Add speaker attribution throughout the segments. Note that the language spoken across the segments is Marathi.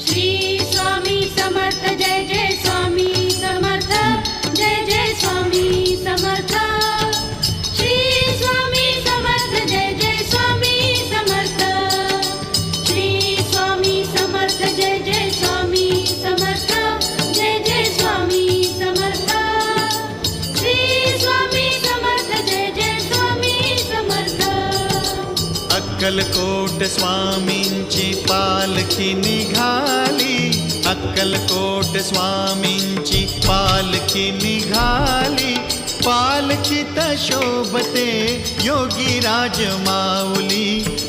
Speaker 1: श्री स्वामी समर्थ जय जय स्वामी समर्थ जय जय स्वामी समर्थ श्री स्वामी समर्थ जय जय स्वामी समर्थ श्री स्वामी समर्थ जय जय स्वामी समर्थ जय जय स्वामी समर्थ श्री स्वामी समर्थ जय जय स्वामी समर्थ
Speaker 2: अक्कलकोट स्वामींची पालखी निघाली, अक्कलकोट स्वामींची पालखी निघाली, पालखीत शोभते योगी राज माऊली,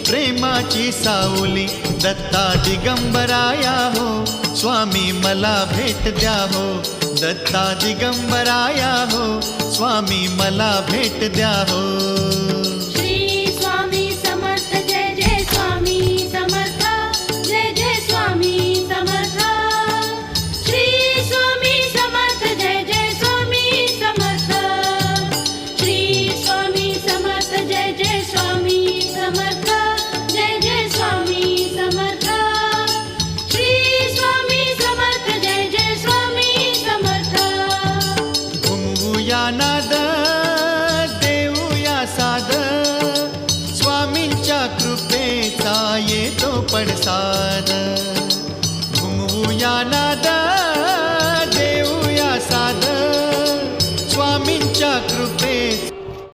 Speaker 2: प्रेमाची सावली दत्ता दिगंबराया हो, स्वामी मला भेट द्या हो, दत्ता दिगंबराया हो, स्वामी मला भेट द्या हो।
Speaker 1: श्री स्वामी समर्थ जय जय स्वामी समर्थ जय जय स्वामी समर्थ श्री स्वामी समर्थ जय जय स्वामी समर्थ श्री स्वामी समर्थ जय जय स्वामी समर्थ जय जय स्वामी समर्थ श्री स्वामी समर्थ जय जय स्वामी समर्थ
Speaker 2: घुमवूया नाद देऊया साद, स्वामींच्या कृपेचा येतो पडसाद।